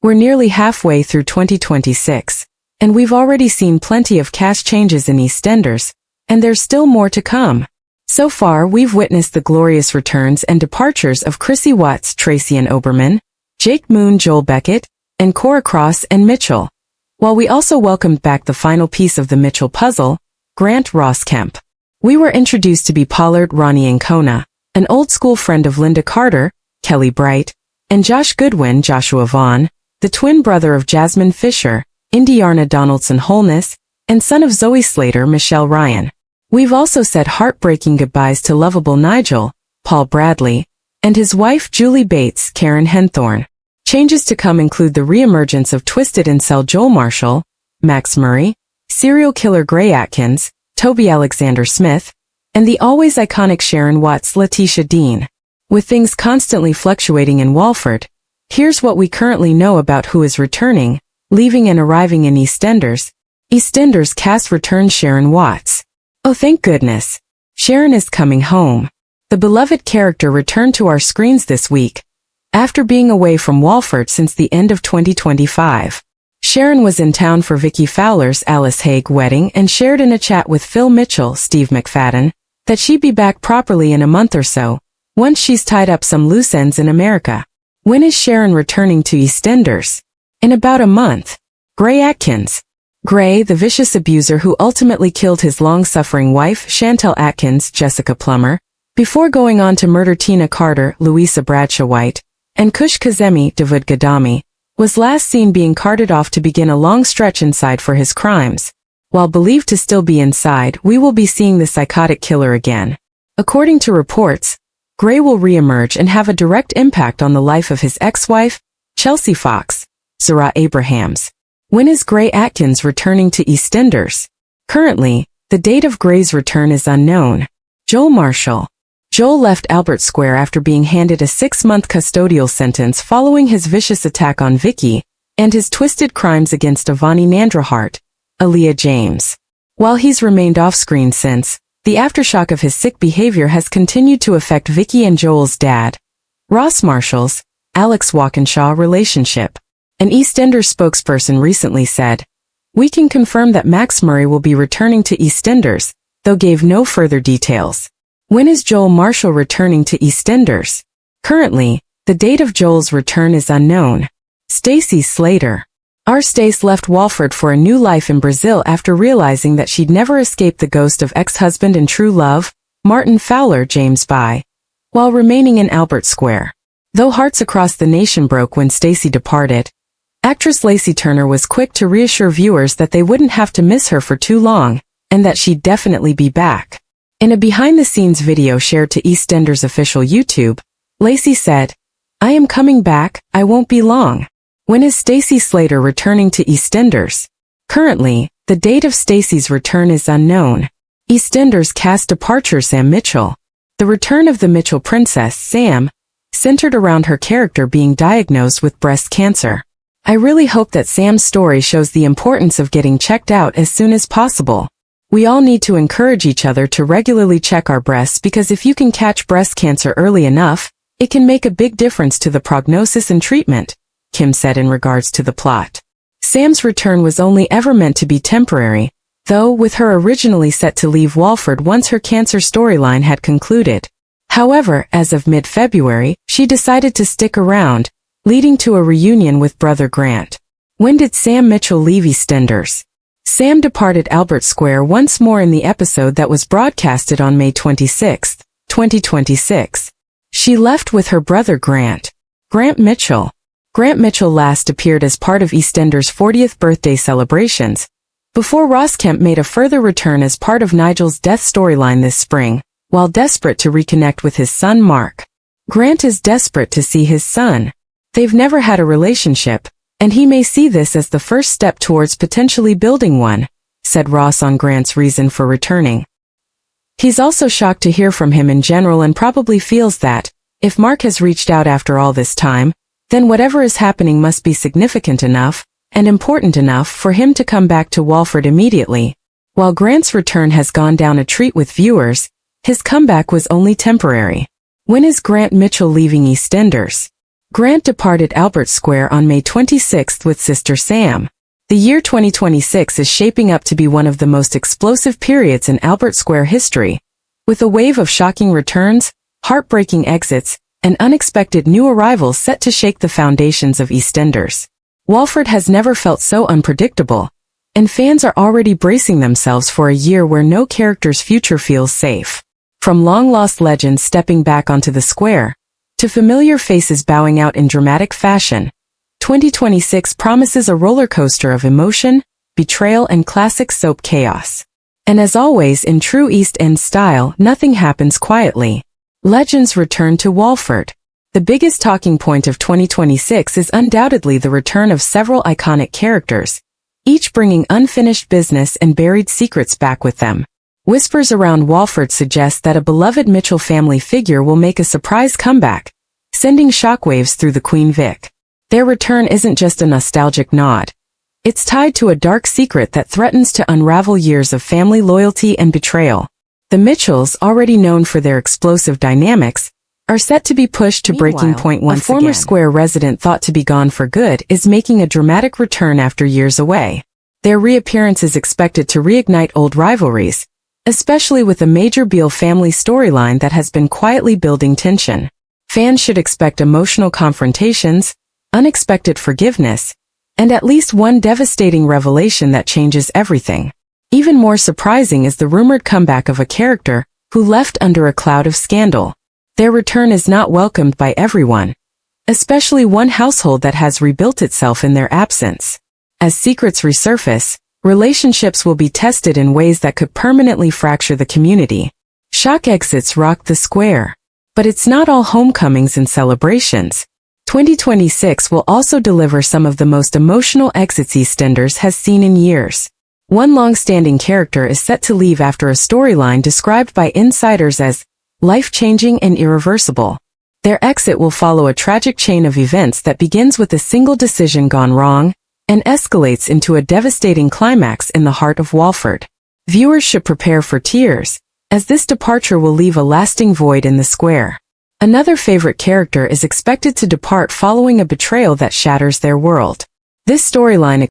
We're nearly halfway through 2026, and we've already seen plenty of cast changes in EastEnders, and there's still more to come. So far, we've witnessed the glorious returns and departures of Chrissy Watts, Tracy and Oberman, Jake Moon, Joel Beckett, and Cora Cross and Mitchell, while we also welcomed back the final piece of the Mitchell puzzle, Grant Ross Kemp. We were introduced to be Pollard, Ronnie Ancona, an old-school friend of Linda Carter, Kelly Bright, and Josh Goodwin, Joshua Vaughn, the twin brother of Jasmine Fisher, Indiana Donaldson Holness, and son of Zoe Slater, Michelle Ryan. We've also said heartbreaking goodbyes to lovable Nigel, Paul Bradley, and his wife Julie Bates, Karen Henthorne. Changes to come include the reemergence of twisted incel Joel Marshall, Max Murray, serial killer Gray Atkins, Toby Alexander Smith, and the always iconic Sharon Watts, Letitia Dean. With things constantly fluctuating in Walford, here's what we currently know about who is returning, leaving and arriving in EastEnders. EastEnders cast returns Sharon Watts. Oh, thank goodness. Sharon is coming home. The beloved character returned to our screens this week, after being away from Walford since the end of 2025. Sharon was in town for Vicky Fowler's Alice Haig wedding and shared in a chat with Phil Mitchell, Steve McFadden, that she'd be back properly in a month or so, once she's tied up some loose ends in America. When is Sharon returning to EastEnders? In about a month. Gray Atkins. Gray, the vicious abuser who ultimately killed his long-suffering wife, Chantel Atkins, Jessica Plummer, before going on to murder Tina Carter, Louisa Bradshaw White, and Kush Kazemi, David Gadami, was last seen being carted off to begin a long stretch inside for his crimes. While believed to still be inside, we will be seeing the psychotic killer again. According to reports, Gray will reemerge and have a direct impact on the life of his ex-wife, Chelsea Fox, Zara Abrahams. When is Gray Atkins returning to EastEnders? Currently, the date of Gray's return is unknown. Joel Marshall. Joel left Albert Square after being handed a 6-month custodial sentence following his vicious attack on Vicky and his twisted crimes against Avani Nandrahart, Aaliyah James. While he's remained off-screen since, the aftershock of his sick behavior has continued to affect Vicky and Joel's dad, Ross Marshall's, Alex Walkinshaw relationship. An EastEnders spokesperson recently said, "We can confirm that Max Murray will be returning to EastEnders," though gave no further details. When is Joel Marshall returning to EastEnders? Currently, the date of Joel's return is unknown. Stacey Slater. Our Stace left Walford for a new life in Brazil after realizing that she'd never escaped the ghost of ex-husband and true love, Martin Fowler James By, while remaining in Albert Square. Though hearts across the nation broke when Stacey departed, actress Lacey Turner was quick to reassure viewers that they wouldn't have to miss her for too long, and that she'd definitely be back. In a behind-the-scenes video shared to EastEnders' official YouTube, Lacey said, "I am coming back, I won't be long." When is Stacey Slater returning to EastEnders? Currently, the date of Stacey's return is unknown. EastEnders cast departure Sam Mitchell. The return of the Mitchell princess, Sam, centered around her character being diagnosed with breast cancer. I really hope that Sam's story shows the importance of getting checked out as soon as possible. We all need to encourage each other to regularly check our breasts because if you can catch breast cancer early enough, it can make a big difference to the prognosis and treatment, Kim said in regards to the plot. Sam's return was only ever meant to be temporary, though with her originally set to leave Walford once her cancer storyline had concluded. However, as of mid-February, she decided to stick around, leading to a reunion with brother Grant. When did Sam Mitchell leave EastEnders? Sam departed Albert Square once more in the episode that was broadcasted on May 26, 2026. She left with her brother Grant. Grant Mitchell. Grant Mitchell last appeared as part of EastEnders' 40th birthday celebrations, before Ross Kemp made a further return as part of Nigel's death storyline this spring, while desperate to reconnect with his son Mark. Grant is desperate to see his son. They've never had a relationship, and he may see this as the first step towards potentially building one, said Ross on Grant's reason for returning. He's also shocked to hear from him in general and probably feels that, if Mark has reached out after all this time, then whatever is happening must be significant enough, and important enough for him to come back to Walford immediately. While Grant's return has gone down a treat with viewers, his comeback was only temporary. When is Grant Mitchell leaving EastEnders? Grant departed Albert Square on May 26 with Sister Sam. The year 2026 is shaping up to be one of the most explosive periods in Albert Square history, with a wave of shocking returns, heartbreaking exits, and unexpected new arrivals set to shake the foundations of EastEnders. Walford has never felt so unpredictable, and fans are already bracing themselves for a year where no character's future feels safe. From long-lost legends stepping back onto the square, to familiar faces bowing out in dramatic fashion, 2026 promises a roller coaster of emotion, betrayal, and classic soap chaos. And as always in true East End style, nothing happens quietly. Legends return to Walford. The biggest talking point of 2026 is undoubtedly the return of several iconic characters, each bringing unfinished business and buried secrets back with them. Whispers around Walford suggest that a beloved Mitchell family figure will make a surprise comeback, sending shockwaves through the Queen Vic. Their return isn't just a nostalgic nod. It's tied to a dark secret that threatens to unravel years of family loyalty and betrayal. The Mitchells, already known for their explosive dynamics, are set to be pushed to breaking point once again. A former Square resident thought to be gone for good is making a dramatic return after years away. Their reappearance is expected to reignite old rivalries, especially with a major Beale family storyline that has been quietly building tension. Fans should expect emotional confrontations, unexpected forgiveness, and at least one devastating revelation that changes everything. Even more surprising is the rumored comeback of a character who left under a cloud of scandal. Their return is not welcomed by everyone, especially one household that has rebuilt itself in their absence. As secrets resurface, relationships will be tested in ways that could permanently fracture the community. Shock exits rock the square. But it's not all homecomings and celebrations. 2026 will also deliver some of the most emotional exits EastEnders has seen in years. One long-standing character is set to leave after a storyline described by insiders as life-changing and irreversible. Their exit will follow a tragic chain of events that begins with a single decision gone wrong and escalates into a devastating climax in the heart of Walford. Viewers should prepare for tears, as this departure will leave a lasting void in the square. Another favorite character is expected to depart following a betrayal that shatters their world. This storyline